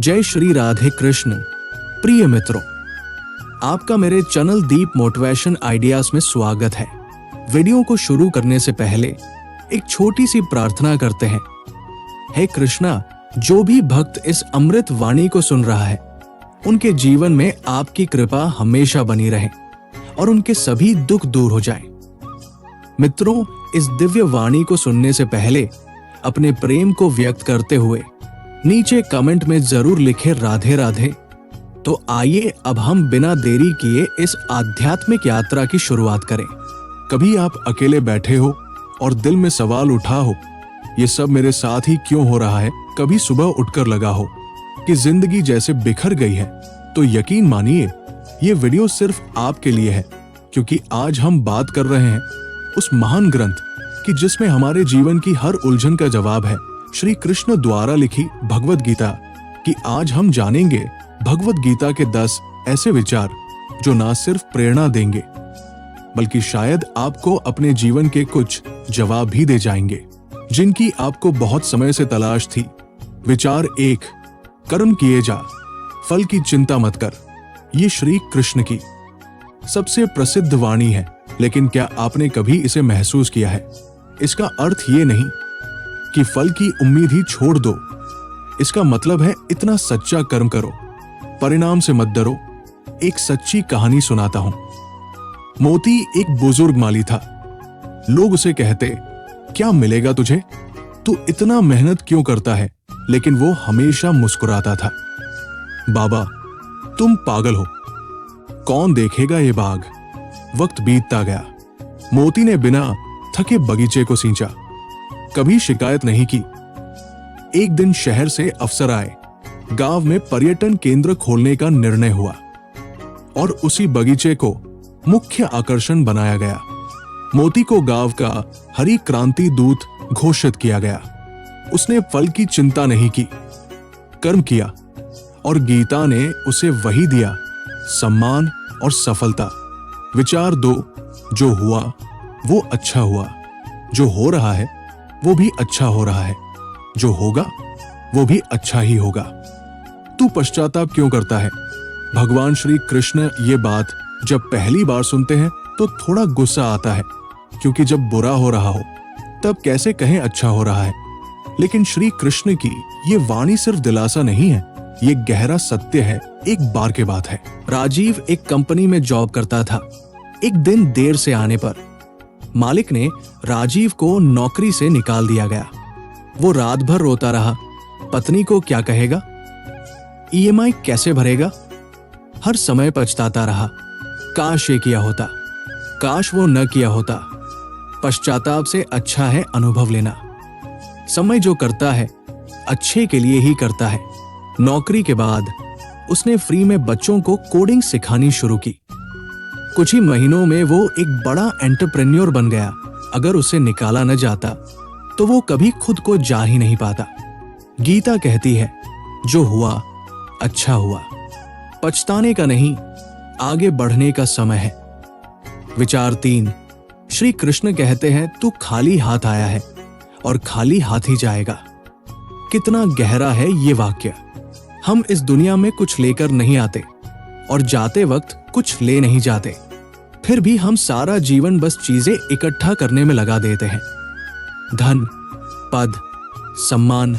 जय श्री राधे कृष्ण। प्रिय मित्रों, आपका मेरे चैनल दीप मोटिवेशन आइडियाज में स्वागत है। वीडियो को शुरू करने से पहले एक छोटी सी प्रार्थना करते हैं। हे कृष्णा, जो भी भक्त इस अमृत वाणी को सुन रहा है, उनके जीवन में आपकी कृपा हमेशा बनी रहे और उनके सभी दुख दूर हो जाएं। मित्रों, इस दिव्य वाणी को सुनने से पहले अपने प्रेम को व्यक्त करते हुए नीचे कमेंट में जरूर लिखे राधे राधे। तो आइए अब हम बिना देरी किए इस आध्यात्मिक यात्रा की शुरुआत करें। कभी आप अकेले बैठे हो और दिल में सवाल उठा हो, ये सब मेरे साथ ही क्यों हो रहा है? कभी सुबह उठकर लगा हो कि जिंदगी जैसे बिखर गई है? तो यकीन मानिए, ये वीडियो सिर्फ आपके लिए है, क्योंकि आज हम बात कर रहे हैं उस महान ग्रंथ की जिसमें हमारे जीवन की हर उलझन का जवाब है, श्री कृष्ण द्वारा लिखी भगवद गीता। कि आज हम जानेंगे भगवद गीता के 10 ऐसे विचार जो ना सिर्फ प्रेरणा देंगे, बल्कि शायद आपको अपने जीवन के कुछ जवाब भी दे जाएंगे जिनकी आपको बहुत समय से तलाश थी। विचार 1, कर्म किए जा, फल की चिंता मत कर। ये श्री कृष्ण की सबसे प्रसिद्ध वाणी है, लेकिन क्या आपने कभी इसे महसूस किया है? इसका अर्थ ये नहीं कि फल की उम्मीद ही छोड़ दो। इसका मतलब है इतना सच्चा कर्म करो, परिणाम से मत डरो। एक सच्ची कहानी सुनाता हूं। मोती एक बुजुर्ग माली था। लोग उसे कहते, क्या मिलेगा तुझे? तू इतना मेहनत क्यों करता है? लेकिन वो हमेशा मुस्कुराता था। बाबा, तुम पागल हो, कौन देखेगा ये बाग? वक्त बीतता गया। मोती ने बिना थके बगीचे को सींचा, कभी शिकायत नहीं की। एक दिन शहर से अफसर आए। गांव में पर्यटन केंद्र खोलने का निर्णय हुआ और उसी बगीचे को मुख्य आकर्षण बनाया गया। मोती को गांव का हरी क्रांति दूत घोषित किया गया। उसने फल की चिंता नहीं की, कर्म किया, और गीता ने उसे वही दिया, सम्मान और सफलता। विचार 2, जो हुआ वो अच्छा हुआ, जो हो रहा है वो भी अच्छा हो रहा है, जो होगा वो भी अच्छा ही होगा। तू पश्चाताप क्यों करता है? भगवान श्री कृष्ण ये बात जब पहली बार सुनते हैं तो थोड़ा गुस्सा आता है, क्योंकि जब बुरा हो रहा हो तब कैसे कहें अच्छा हो रहा है। लेकिन श्री कृष्ण की ये वाणी सिर्फ दिलासा नहीं है, ये गहरा सत्य है। एक बार की बात है, राजीव एक कंपनी में जॉब करता था। एक दिन देर से आने पर मालिक ने राजीव को नौकरी से निकाल दिया गया। वो रात भर रोता रहा। पत्नी को क्या कहेगा? ईएमआई कैसे भरेगा? हर समय पछताता रहा, काश ये किया होता, काश वो न किया होता। पश्चाताप से अच्छा है अनुभव लेना। समय जो करता है अच्छे के लिए ही करता है। नौकरी के बाद उसने फ्री में बच्चों को कोडिंग सिखानी शुरू की। कुछ ही महीनों में वो एक बड़ा एंटरप्रेन्योर बन गया। अगर उसे निकाला न जाता तो वो कभी खुद को जा ही नहीं पाता। गीता कहती है, जो हुआ अच्छा हुआ, पछताने का नहीं, आगे बढ़ने का समय है। विचार 3, श्री कृष्ण कहते हैं, तू खाली हाथ आया है और खाली हाथ ही जाएगा। कितना गहरा है ये वाक्य। हम इस दुनिया में कुछ लेकर नहीं आते और जाते वक्त कुछ ले नहीं जाते। फिर भी हम सारा जीवन बस चीजें इकट्ठा करने में लगा देते हैं। धन, पद, सम्मान,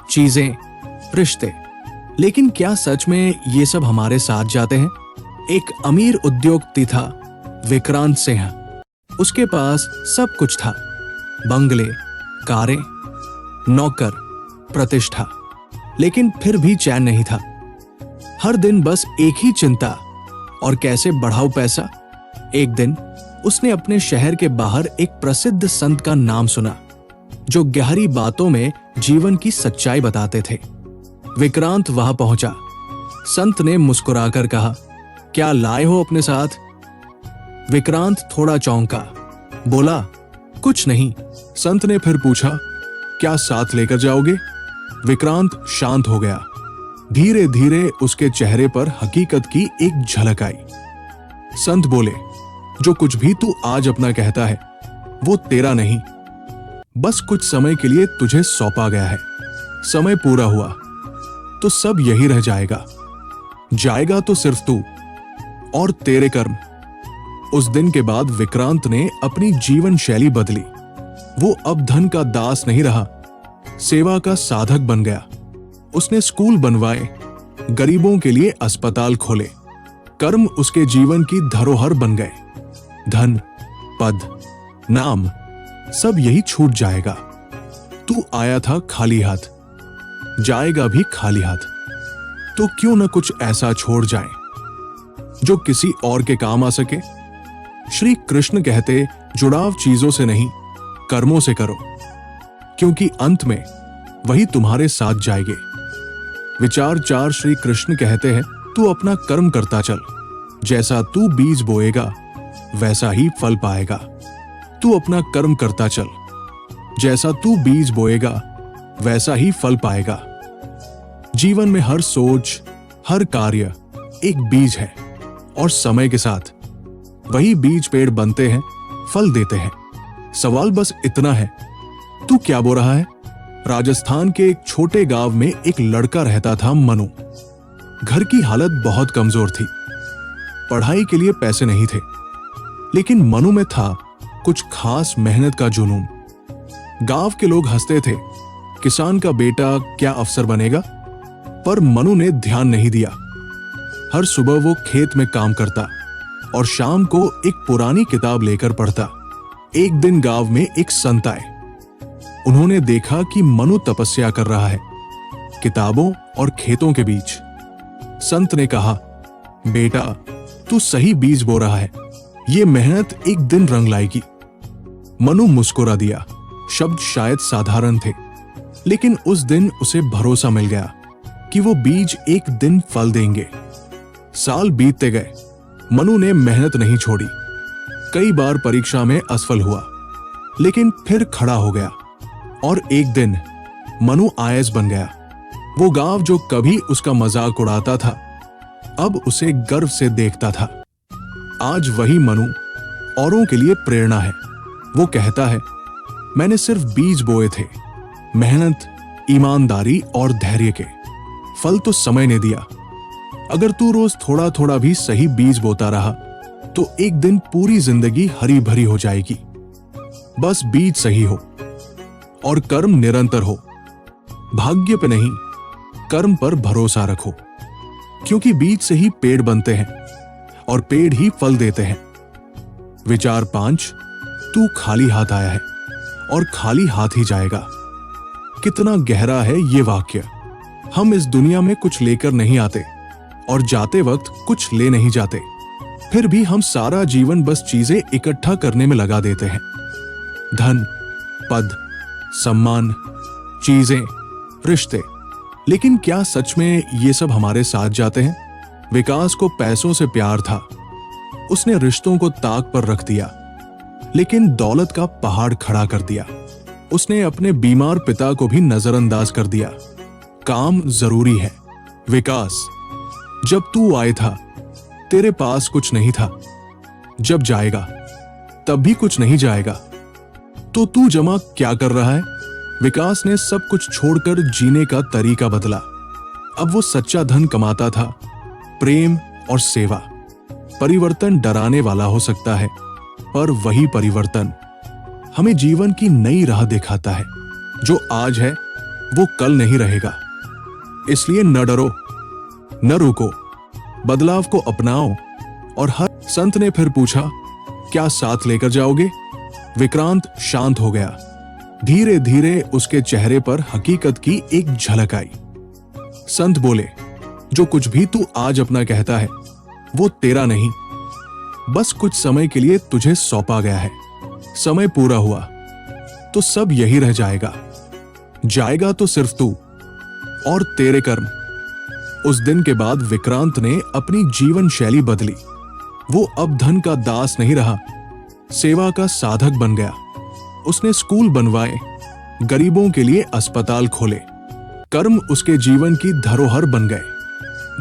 चीजें, रिश्ते। लेकिन क्या सच में ये सब हमारे साथ जाते हैं? एक अमीर उद्योगपति था, विक्रांत सिंह। उसके पास सब कुछ था, बंगले, कारें, नौकर, प्रतिष्ठा। लेकिन फिर भी चैन नहीं था। हर दिन बस एक ही चिंता, और कैसे बढ़ाऊं पैसा। एक दिन उसने अपने शहर के बाहर एक प्रसिद्ध संत का नाम सुना, जो गहरी बातों में जीवन की सच्चाई बताते थे। विक्रांत वहां पहुंचा। संत ने मुस्कुराकर कहा, क्या लाए हो अपने साथ? विक्रांत थोड़ा चौंका, बोला, कुछ नहीं। संत ने फिर पूछा, क्या साथ लेकर जाओगे? विक्रांत शांत हो गया। धीरे धीरे उसके चेहरे पर हकीकत की एक झलक आई। संत बोले, जो कुछ भी तू आज अपना कहता है वो तेरा नहीं, बस कुछ समय के लिए तुझे सौंपा गया है। समय पूरा हुआ, तो सब यही रह जाएगा। जाएगा तो सिर्फ तू और तेरे कर्म। उस दिन के बाद विक्रांत ने अपनी जीवन शैली बदली। वो अब धन का दास नहीं रहा, सेवा का साधक बन गया। उसने स्कूल बनवाए, गरीबों के लिए अस्पताल खोले। कर्म उसके जीवन की धरोहर बन गए। धन, पद, नाम सब यही छूट जाएगा। तू आया था खाली हाथ, जाएगा भी खाली हाथ। तो क्यों न कुछ ऐसा छोड़ जाए जो किसी और के काम आ सके। श्री कृष्ण कहते, जुड़ाव चीजों से नहीं, कर्मों से करो, क्योंकि अंत में वही तुम्हारे साथ जाएंगे। विचार 4 श्री कृष्ण कहते हैं, तू अपना कर्म करता चल, जैसा तू बीज बोएगा वैसा ही फल पाएगा। तू अपना कर्म करता चल, जैसा तू बीज बोएगा वैसा ही फल पाएगा। जीवन में हर सोच, हर कार्य एक बीज है, और समय के साथ वही बीज पेड़ बनते हैं, फल देते हैं। सवाल बस इतना है, तू क्या बो रहा है। राजस्थान के एक छोटे गांव में एक लड़का रहता था, मनु। घर की हालत बहुत कमजोर थी, पढ़ाई के लिए पैसे नहीं थे, लेकिन मनु में था कुछ खास मेहनत का जुनून। गांव के लोग हंसते थे, किसान का बेटा क्या अफसर बनेगा, पर मनु ने ध्यान नहीं दिया। हर सुबह वो खेत में काम करता और शाम को एक पुरानी किताब लेकर पढ़ता। एक दिन गांव में एक संत आए। उन्होंने देखा कि मनु तपस्या कर रहा है, किताबों और खेतों के बीच। संत ने कहा, बेटा तू सही बीज बो रहा है, ये मेहनत एक दिन रंग लाएगी। मनु मुस्कुरा दिया। शब्द शायद साधारण थे, लेकिन उस दिन उसे भरोसा मिल गया कि वो बीज एक दिन फल देंगे। साल बीतते गए, मनु ने मेहनत नहीं छोड़ी। कई बार परीक्षा में असफल हुआ, लेकिन फिर खड़ा हो गया, और एक दिन मनु आईएएस बन गया। वो गांव जो कभी उसका मजाक उड़ाता था, अब उसे गर्व से देखता था। आज वही मनु औरों के लिए प्रेरणा है। वो कहता है, मैंने सिर्फ बीज बोए थे, मेहनत, ईमानदारी और धैर्य के। फल तो समय ने दिया। अगर तू रोज थोड़ा थोड़ा भी सही बीज बोता रहा, तो एक दिन पूरी जिंदगी हरी भरी हो जाएगी। बस बीज सही हो और कर्म निरंतर हो। भाग्य पे नहीं, कर्म पर भरोसा रखो, क्योंकि बीज से ही पेड़ बनते हैं और पेड़ ही फल देते हैं। विचार 5, तू खाली हाथ आया है और खाली हाथ ही जाएगा। कितना गहरा है ये वाक्य। हम इस दुनिया में कुछ लेकर नहीं आते और जाते वक्त कुछ ले नहीं जाते, फिर भी हम सारा जीवन बस चीजें इकट्ठा करने में लगा देते हैं। धन, पद, सम्मान, चीजें, रिश्ते। लेकिन क्या सच में ये सब हमारे साथ जाते हैं? विकास को पैसों से प्यार था, उसने रिश्तों को ताक पर रख दिया, लेकिन दौलत का पहाड़ खड़ा कर दिया। उसने अपने बीमार पिता को भी नजरअंदाज कर दिया। काम जरूरी है, विकास। जब तू आए था, तेरे पास कुछ नहीं था। जब जाएगा, तब भी कुछ नहीं जाएगा। तो तू जमा क्या कर रहा है? विकास ने सब कुछ छोड़कर जीने का तरीका बदला। अब वो सच्चा धन कमाता था, प्रेम और सेवा। परिवर्तन डराने वाला हो सकता है, पर वही परिवर्तन हमें जीवन की नई राह दिखाता है। जो आज है वो कल नहीं रहेगा। इसलिए न डरो, न रुको, बदलाव को अपनाओ। और हर संत ने फिर पूछा, क्या साथ लेकर जाओगे? विक्रांत शांत हो गया। धीरे धीरे उसके चेहरे पर हकीकत की एक झलक आई। संत बोले, जो कुछ भी तू आज अपना कहता है वो तेरा नहीं, बस कुछ समय के लिए तुझे सौंपा गया है। समय पूरा हुआ तो सब यही रह जाएगा। जाएगा तो सिर्फ तू और तेरे कर्म। उस दिन के बाद विक्रांत ने अपनी जीवन शैली बदली। वो अब धन का दास नहीं रहा, सेवा का साधक बन गया। उसने स्कूल बनवाए, गरीबों के लिए अस्पताल खोले। कर्म उसके जीवन की धरोहर बन गए।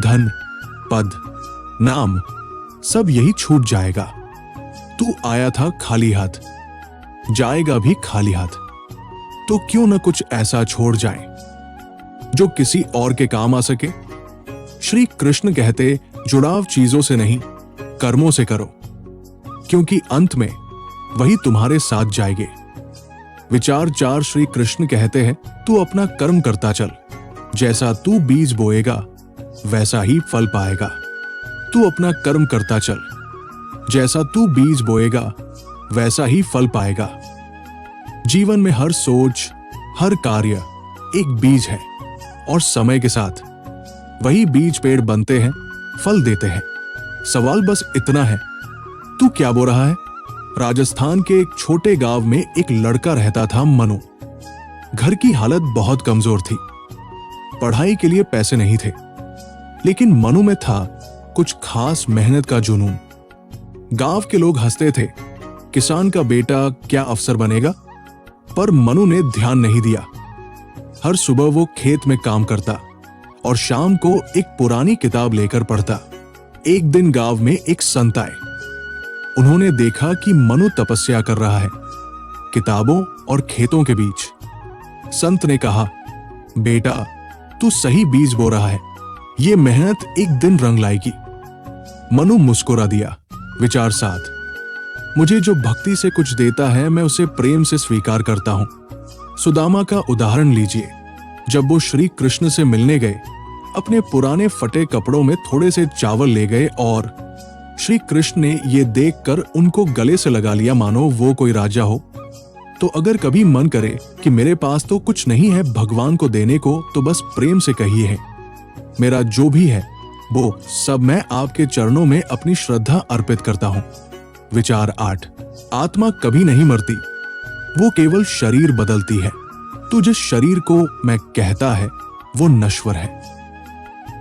धन, पद, नाम सब यही छूट जाएगा। तू आया था खाली हाथ, जाएगा भी खाली हाथ। तो क्यों न कुछ ऐसा छोड़ जाए जो किसी और के काम आ सके। श्री कृष्ण कहते, जुड़ाव चीजों से नहीं, कर्मों से करो, क्योंकि अंत में वही तुम्हारे साथ जाएंगे। विचार 4 श्री कृष्ण कहते हैं, तू अपना कर्म करता चल, जैसा तू बीज बोएगा वैसा ही फल पाएगा। तू अपना कर्म करता चल, जैसा तू बीज बोएगा वैसा ही फल पाएगा। जीवन में हर सोच, हर कार्य एक बीज है, और समय के साथ वही बीज पेड़ बनते हैं, फल देते हैं। सवाल बस इतना है, तू क्या बो रहा है? राजस्थान के एक छोटे गांव में एक लड़का रहता था, मनु। घर की हालत बहुत कमजोर थी, पढ़ाई के लिए पैसे नहीं थे, लेकिन मनु में था कुछ खास मेहनत का जुनून। गांव के लोग हंसते थे, किसान का बेटा क्या अफसर बनेगा, पर मनु ने ध्यान नहीं दिया। हर सुबह वो खेत में काम करता और शाम को एक पुरानी किताब लेकर पढ़ता। एक दिन गांव में एक संत आए। उन्होंने देखा कि मनु तपस्या कर रहा है, किताबों और खेतों के बीच। संत ने कहा, बेटा, तू सही बीज बो रहा है, ये मेहनत एक दिन रंग लाएगी। मनु मुस्कुरा दिया। विचार 7, मुझे जो भक्ति से कुछ देता है मैं उसे प्रेम से स्वीकार करता हूं। सुदामा का उदाहरण लीजिए। जब वो श्री कृष्ण से मिलने गए, अपने पुराने फटे कपड़ों में थोड़े से चावल ले गए और श्री कृष्ण ने ये देखकर उनको गले से लगा लिया मानो वो कोई राजा हो। तो अगर कभी मन करे कि मेरे पास तो कुछ नहीं है भगवान को देने को, तो बस प्रेम से कहिए है, मेरा जो भी है वो सब मैं आपके चरणों में अपनी श्रद्धा अर्पित करता हूं। विचार 8, आत्मा कभी नहीं मरती, वो केवल शरीर बदलती है। तो जिस शरीर को मैं कहता है वो नश्वर है,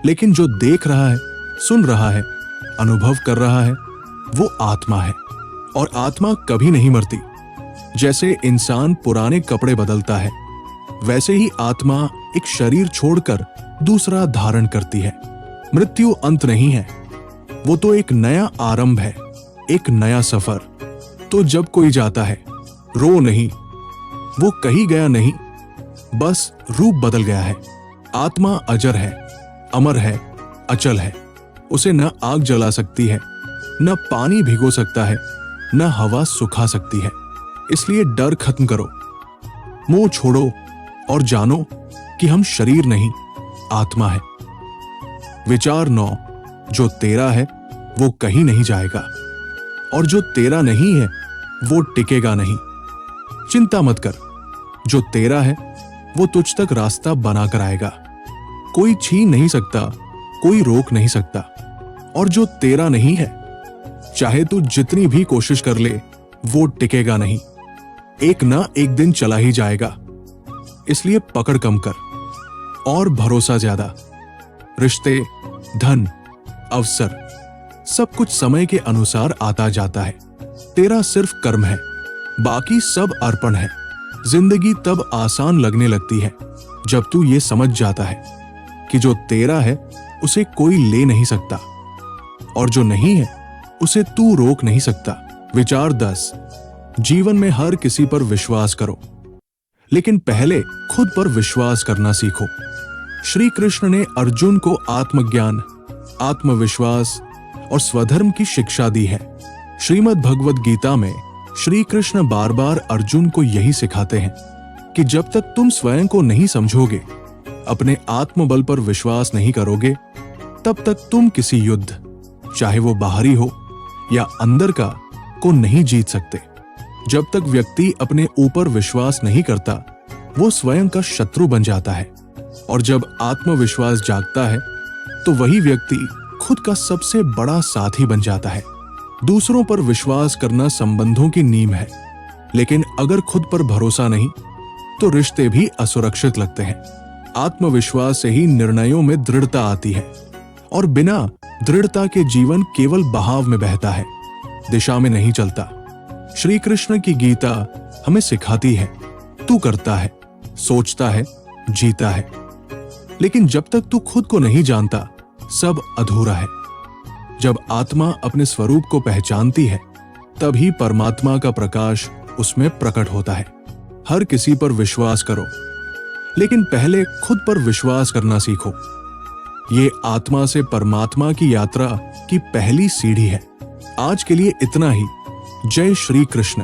लेकिन जो देख रहा है, सुन रहा है, अनुभव कर रहा है, वो आत्मा है। और आत्मा कभी नहीं मरती। जैसे इंसान पुराने कपड़े बदलता है, वैसे ही आत्मा एक शरीर छोड़कर दूसरा धारण करती है। मृत्यु अंत नहीं है, वो तो एक नया आरंभ है, एक नया सफर। तो जब कोई जाता है, रो नहीं, वो कहीं गया नहीं, बस रूप बदल गया है। आत्मा अजर है, अमर है, अचल है। उसे न आग जला सकती है, न पानी भिगो सकता है, न हवा सुखा सकती है। इसलिए डर खत्म करो, मोह छोड़ो और जानो कि हम शरीर नहीं, आत्मा है। विचार 9, जो तेरा है वो कहीं नहीं जाएगा, और जो तेरा नहीं है वो टिकेगा नहीं। चिंता मत कर, जो तेरा है वो तुझ तक रास्ता बनाकर आएगा। कोई छीन नहीं सकता, कोई रोक नहीं सकता। और जो तेरा नहीं है, चाहे तू जितनी भी कोशिश कर ले, वो टिकेगा नहीं, एक ना एक दिन चला ही जाएगा। इसलिए पकड़ कम कर और भरोसा ज्यादा। रिश्ते, धन, अवसर, सब कुछ समय के अनुसार आता जाता है। तेरा सिर्फ कर्म है, बाकी सब अर्पण है। जिंदगी तब आसान लगने लगती है जब तू ये समझ जाता है कि जो तेरा है उसे कोई ले नहीं सकता, और जो नहीं है उसे तू रोक नहीं सकता। विचार 10, जीवन में हर किसी पर विश्वास करो, लेकिन पहले खुद पर विश्वास करना सीखो। श्री कृष्ण ने अर्जुन को आत्मज्ञान, आत्मविश्वास और स्वधर्म की शिक्षा दी है। श्रीमद् भगवद गीता में श्री कृष्ण बार बार अर्जुन को यही सिखाते हैं कि जब तक तुम स्वयं को नहीं समझोगे, अपने आत्मबल पर विश्वास नहीं करोगे, तब तक तुम किसी युद्ध, चाहे वो बाहरी हो या अंदर का, को नहीं जीत सकते। जब तक व्यक्ति अपने ऊपर विश्वास नहीं करता, वो स्वयं का शत्रु बन जाता है। और जब आत्मविश्वास जागता है, तो वही व्यक्ति खुद का सबसे बड़ा साथी बन जाता है। दूसरों पर विश्वास करना संबंधों की नींव है, लेकिन अगर खुद पर भरोसा नहीं, तो रिश्ते भी असुरक्षित लगते हैं। आत्मविश्वास से ही निर्णयों में दृढ़ता आती है, और बिना दृढ़ता के जीवन केवल बहाव में बहता है, दिशा में नहीं चलता। श्री कृष्ण की गीता हमें सिखाती है, तू करता है, सोचता है, जीता है, लेकिन जब तक तू खुद को नहीं जानता, सब अधूरा है। जब आत्मा अपने स्वरूप को पहचानती है, तभी परमात्मा का प्रकाश उसमें प्रकट होता है। हर किसी पर विश्वास करो, लेकिन पहले खुद पर विश्वास करना सीखो। ये आत्मा से परमात्मा की यात्रा की पहली सीढ़ी है। आज के लिए इतना ही। जय श्री कृष्ण।